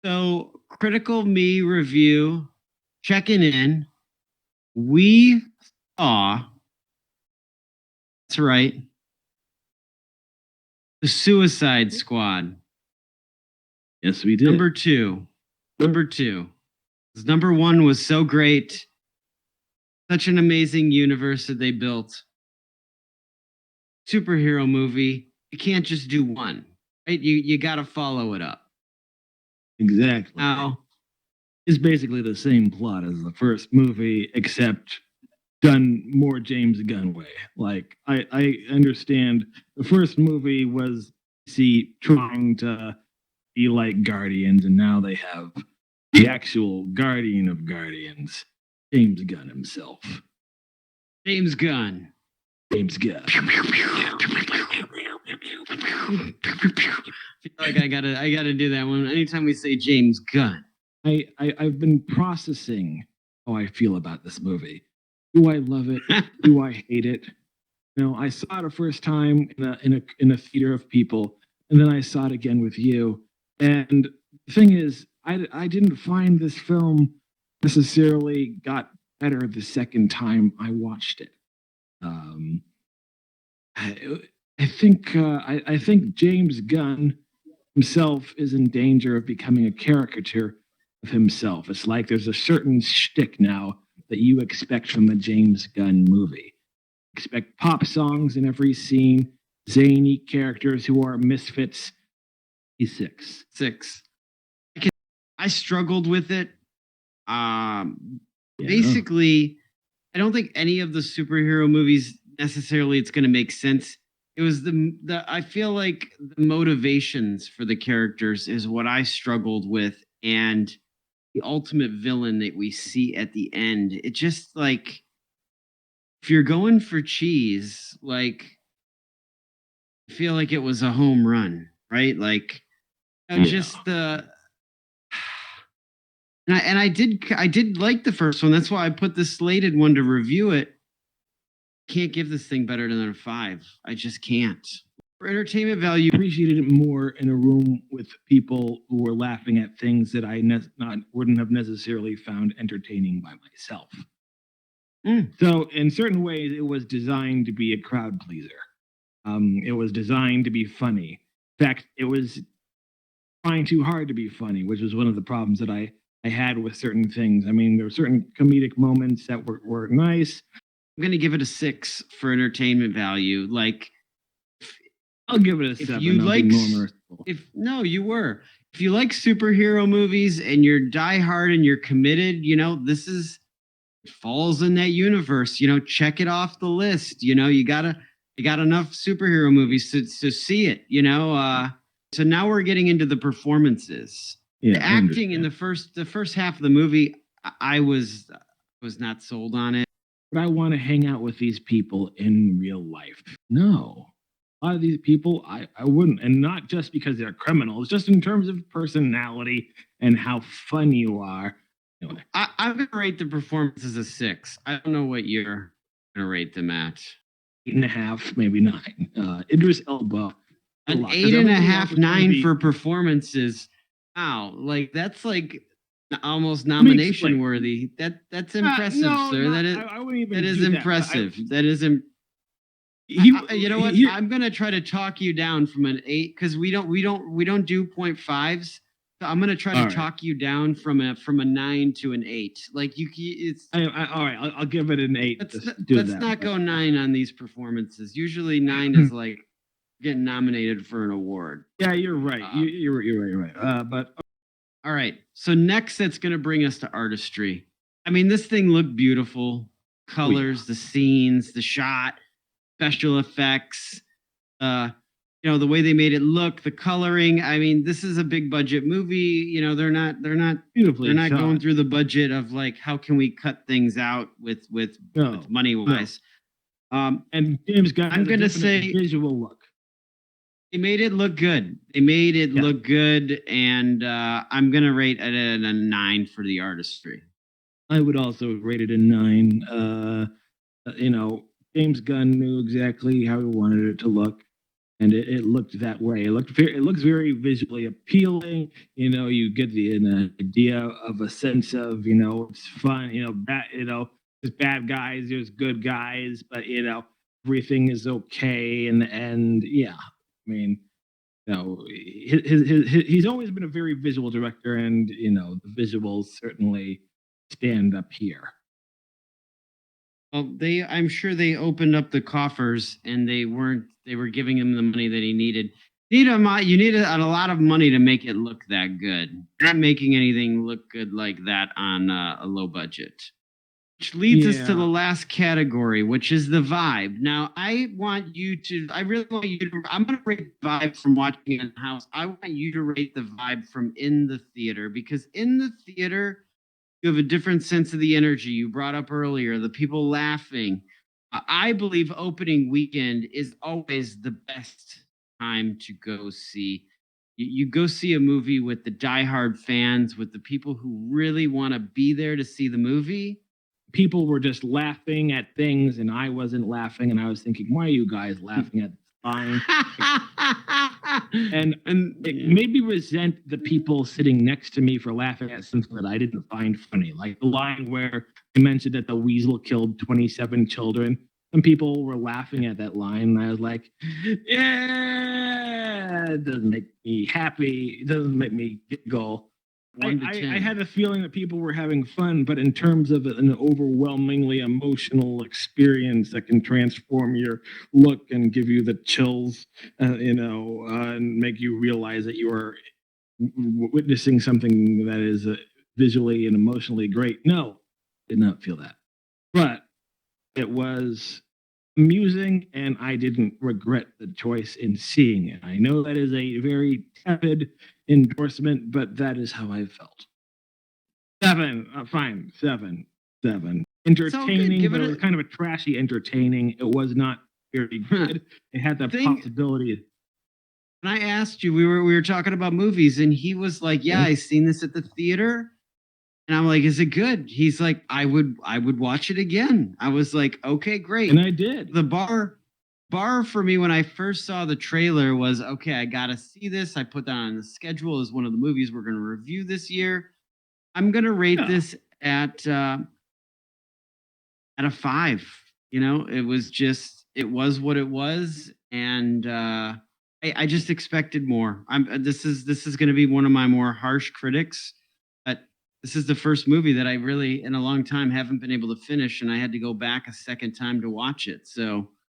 So, Critical Me review checking in. We saw, that's right, the Suicide Squad. Yes, we did. Number two. Number two. 'Cause number one was so great. Such an amazing universe that they built. Superhero movie. You can't just do one, right? You got to follow it up. Exactly. Now, It's basically the same plot as the first movie, except done more James Gunn way. Like I understand the first movie was trying to be like Guardians, and now they have the actual Guardian of Guardians, James Gunn himself. James Gunn. James Gunn. I feel like I gotta do that one anytime we say James Gunn. I've been processing how I feel about this movie. Do I love it? Do I hate it? You know, I saw it a first time in a theater of people, and then I saw it again with you. And the thing is, I didn't find this film necessarily got better the second time I watched it. I think James Gunn himself is in danger of becoming a caricature of himself. It's like there's a certain shtick now that you expect from a James Gunn movie. Expect pop songs in every scene, zany characters who are misfits. He's six. I struggled with it. Basically, I don't think any of the superhero movies necessarily it's going to make sense. It was the I feel like the motivations for the characters is what I struggled with, and the ultimate villain that we see at the end. It just like if you're going for cheese, like I feel like it was a home run, right? Like just the and I did like the first one. That's why I put the slated one to review it. Can't give this thing better than a 5. I just can't. For entertainment value, Appreciated it more in a room with people who were laughing at things that I wouldn't have necessarily found entertaining by myself. So in certain ways, it was designed to be a crowd pleaser. It was designed to be funny. In fact, it was trying too hard to be funny, which was one of the problems that I had with certain things. I mean, there were certain comedic moments that were nice. I'm going to give it a 6 for entertainment value. Like, I'll give it a 7. If you like, if you like superhero movies and you're diehard and you're committed, you know, it falls in that universe. You know, check it off the list. You know, you got enough superhero movies to see it. You know, so now we're getting into the performances. Yeah, the acting in the first half of the movie, I was not sold on it. But I want to hang out with these people in real life. No. A lot of these people, I wouldn't. And not just because they're criminals, just in terms of personality and how fun you are. Anyway. I'm going to rate the performances a 6. I don't know what you're going to rate them at. 8.5, maybe 9. Idris Elba. An 8.5, 9 for performances. Wow. Like, that's like almost nomination worthy. That's impressive, sir. That is impressive. You know what? I'm gonna try to talk you down from an 8 because we don't do 0.5s. So I'm gonna try to talk you down from a 9 to an 8. Like it's all right. I'll give it an 8. Let's not go 9 on these performances. Usually 9 is like getting nominated for an award. Yeah, you're right. You're right. But all right. So next, that's gonna bring us to Artistry. I mean, this thing looked beautiful. Colors, the scenes, the shot. Special effects, you know, the way they made it look, the coloring. I mean, this is a big budget movie. You know, they're not going through the budget of like how can we cut things out with money wise. No. And James Gunn, I'm gonna say visual look. They made it look good. Look good, and I'm gonna rate it a 9 for the Artistry. I would also rate it a 9. You know. James Gunn knew exactly how he wanted it to look. and it looked that way. It looks very visually appealing. You get an idea of a sense of it's fun. There's bad guys, there's good guys, but everything is okay in the end. Yeah, I mean, he's always been a very visual director, and the visuals certainly stand up here. Well, I'm sure they opened up the coffers and they were giving him the money that he needed. You need a lot of money to make it look that good. You're not making anything look good like that on a low budget. Which leads us to the last category, which is the vibe. Now, I really want you to, I'm going to rate the vibe from watching it in the house. I want you to rate the vibe from in the theater, because in the theater, you have a different sense of the energy you brought up earlier, the people laughing. I believe opening weekend is always the best time to go see. You go see a movie with the diehard fans, with the people who really want to be there to see the movie. People were just laughing at things, and I wasn't laughing, and I was thinking, why are you guys laughing at this line? and it made me resent the people sitting next to me for laughing at something that I didn't find funny, like the line where I mentioned that the weasel killed 27 children. Some people were laughing at that line, and I was like, yeah, it doesn't make me happy. It doesn't make me giggle. I had a feeling that people were having fun, but in terms of an overwhelmingly emotional experience that can transform your look and give you the chills, and make you realize that you are witnessing something that is visually and emotionally great. No, did not feel that. But it was amusing, and I didn't regret the choice in seeing it. I know that is a very tepid endorsement, but that is how I felt. 7, fine, 7. Entertaining, but it was kind of a trashy entertaining. It was not very good. It had the possibility. And I asked you, we were talking about movies, and he was like, "Yeah, I seen this at the theater." And I'm like, "Is it good?" He's like, I would watch it again." I was like, "Okay, great." And I did. The bar for me when I first saw the trailer was, okay, I got to see this. I put that on the schedule as one of the movies we're going to review this year. I'm going to rate this at a 5. It was what it was, and I just expected more. This is going to be one of my more harsh critics, but this is the first movie that I really, in a long time, haven't been able to finish, and I had to go back a second time to watch it. So